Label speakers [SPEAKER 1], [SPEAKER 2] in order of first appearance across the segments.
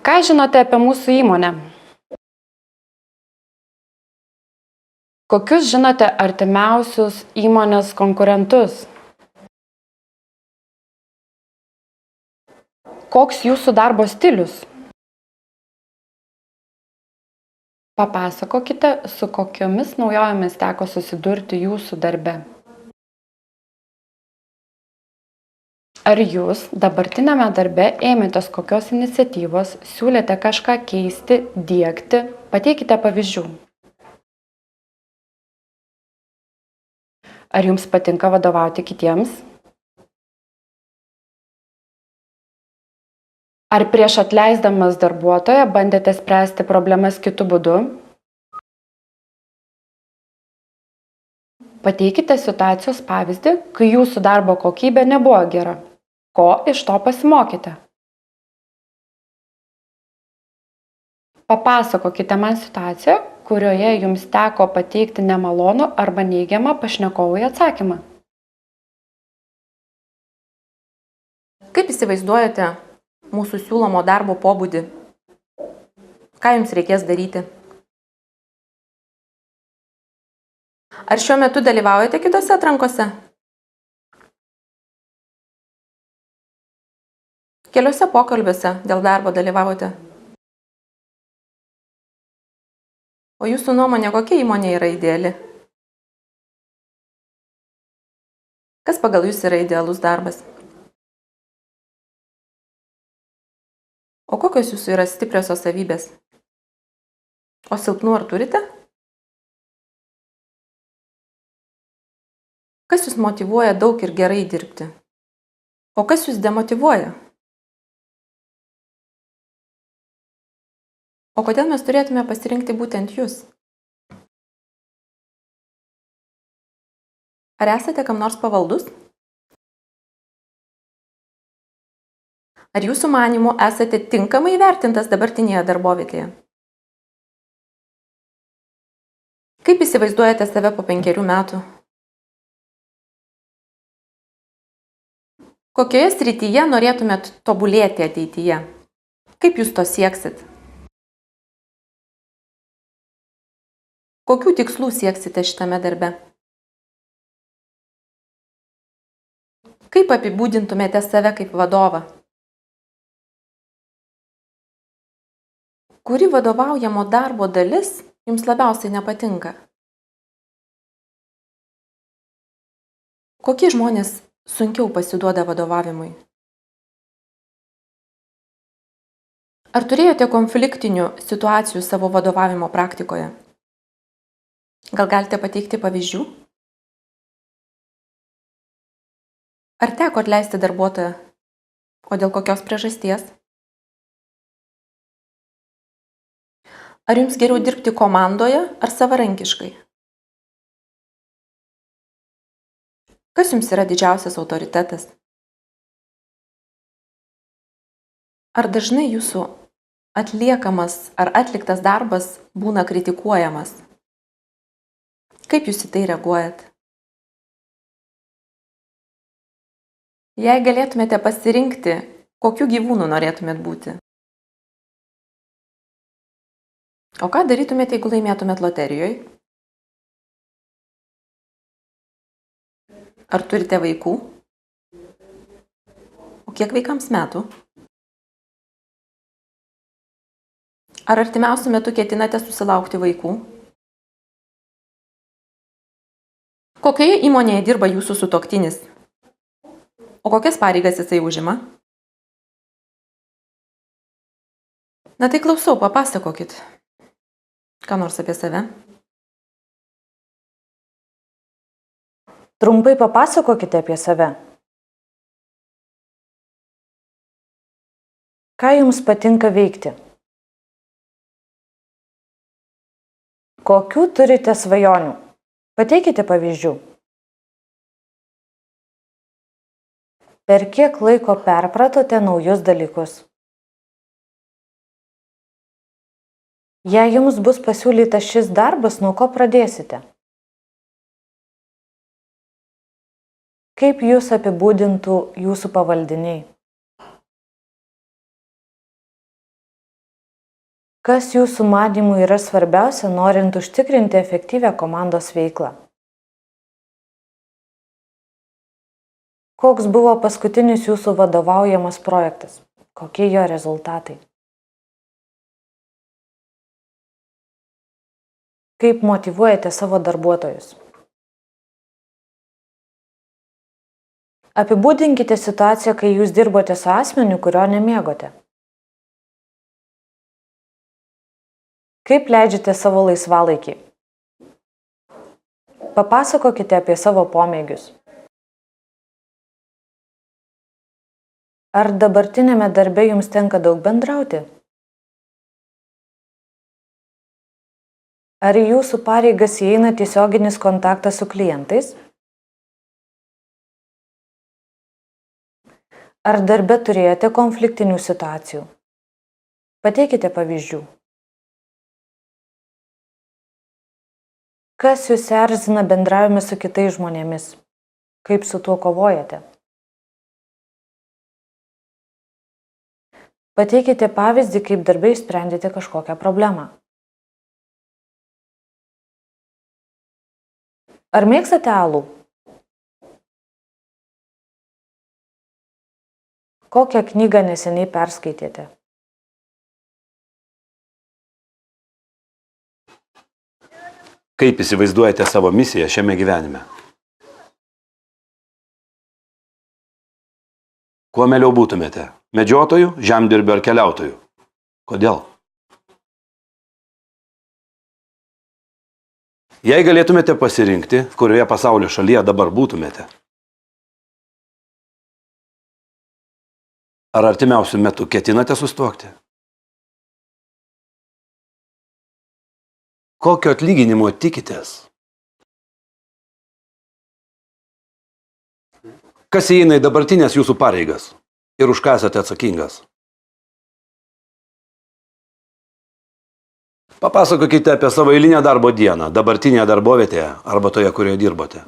[SPEAKER 1] Ką žinote apie mūsų įmonę? Kokius žinote artimiausius įmonės konkurentus? Koks jūsų darbo stilius? Papasakokite, su kokiomis naujovėmis teko susidurti jūsų darbe. Ar jūs dabartinėme darbe ėmėtės kokios iniciatyvos, siūlėte kažką keisti, diegti? Pateikite pavyzdžių. Ar jums patinka vadovauti kitiems? Ar prieš atleisdamas darbuotoją bandėte spręsti problemas kitu būdu? Pateikite situacijos pavyzdį, kai jūsų darbo kokybė nebuvo gera. Ko iš to pasimokėte? Papasakokite man situaciją, kurioje jums teko pateikti nemalonų arba neigiamą pašnekovui atsakymą.
[SPEAKER 2] Kaip įsivaizduojate mūsų siūlomo darbo pobūdį? Ką jums reikės daryti? Ar šiuo metu dalyvaujate kitose atrankose? Keliuose pokalbiuose dėl darbo dalyvavote? O jūsų nuomonė, kokia įmonė yra ideali? Kas pagal jūs yra idealus darbas? O kokios jūsų yra stipriosios savybės? O silpnų ar turite? Kas jūs motyvuoja daug ir gerai dirbti? O kas jūs demotyvuoja? O kodėl mes turėtume pasirinkti būtent jūs? Ar esate kam nors pavaldus? Ar jūsų manymu esate tinkamai įvertintas dabartinėje darbovietėje? Kaip įsivaizduojate save po 5 metų? Kokioje srityje norėtumėt tobulėti ateityje? Kaip jūs to sieksit? Kokių tikslų sieksite šitame darbe? Kaip apibūdintumėte save kaip vadovą? Kuri vadovaujamo darbo dalis jums labiausiai nepatinka? Kokie žmonės sunkiau pasiduoda vadovavimui? Ar turėjote konfliktinių situacijų savo vadovavimo praktikoje? Gal galite pateikti pavyzdžių? Ar teko atleisti darbuotoją? O dėl kokios priežasties? Ar jums geriau dirbti komandoje ar savarankiškai? Kas jums yra didžiausias autoritetas? Ar dažnai jūsų atliekamas ar atliktas darbas būna kritikuojamas? Kaip jūs į tai reaguojat? Jei galėtumėte pasirinkti, kokiu gyvūnu norėtumėt būti? O ką darytumėte, jeigu laimėtumėt loterijoje? Ar turite vaikų? O kiek vaikams metų? Ar artimiausiu metu ketinate susilaukti vaikų? Kokioje įmonėje dirba jūsų sutuoktinis? O kokias pareigas jisai užima? Na tai klausau, papasakokit. Ką nors apie save?
[SPEAKER 3] Trumpai papasakokite apie save. Ką jums patinka veikti? Kokių turite svajonių? Pateikite pavyzdžių. Per kiek laiko perpratote naujus dalykus? Jei jums bus pasiūlytas šis darbas, nuo ko pradėsite? Kaip jūs apibūdintų jūsų pavaldiniai? Kas jūsų manymų yra svarbiausia, norint užtikrinti efektyvią komandos veiklą? Koks buvo paskutinis jūsų vadovaujamas projektas? Kokie jo rezultatai? Kaip motyvuojate savo darbuotojus? Apibūdinkite situaciją, kai jūs dirbote su asmeniu, kurio nemėgote. Kaip leidžiate savo laisvalaikį? Papasakokite apie savo pomėgius. Ar dabartinėme darbe jums tenka daug bendrauti? Ar į jūsų pareigas įeina tiesioginis kontaktas su klientais? Ar darbe turėjote konfliktinių situacijų? Pateikite pavyzdžių. Kas jūs erzina bendravime su kitais žmonėmis? Kaip su tuo kovojate? Pateikite pavyzdį, kaip darbe išsprendėte kažkokią problemą. Ar mėgstate alų? Kokią knygą neseniai perskaitėte?
[SPEAKER 4] Kaip įsivaizduojate savo misiją šiame gyvenime? Kuo mieliau būtumėte? Medžiotoju, žemdirbiu ar keliautoju? Kodėl? Jei galėtumėte pasirinkti, kurioje pasaulio šalyje dabar būtumėte? Ar artimiausiu metu ketinate sustuokti? Kokio atlyginimo tikitės? Kas įeina į dabartinės jūsų pareigas ir už ką esate atsakingas? Papasakokite apie savo eilinę darbo dieną, dabartinėje darbovietėje arba toje, kurioje dirbote.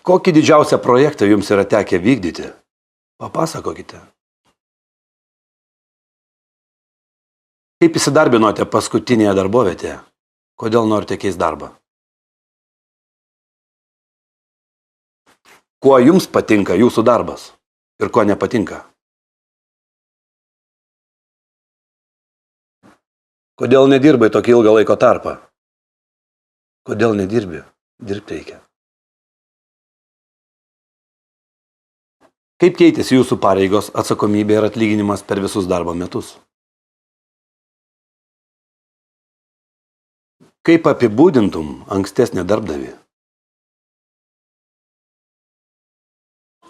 [SPEAKER 4] Kokį didžiausią projektą jums yra tekę vykdyti? Papasakokite. Kaip įsidarbinote paskutinėje darbovietėje? Kodėl norite keisti darbą? Kuo jums patinka jūsų darbas ir ko nepatinka? Kodėl nedirbai tokį ilgą laiko tarpą? Kodėl nedirbi? Dirbti reikia. Kaip keitėsi jūsų pareigos, atsakomybė ir atlyginimas per visus darbo metus? Kaip apibūdintum ankstesnį darbdavį?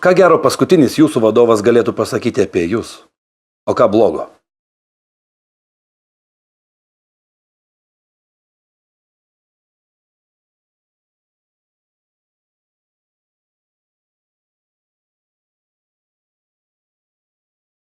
[SPEAKER 4] Ką gero paskutinis jūsų vadovas galėtų pasakyti apie jūs, o ką blogo?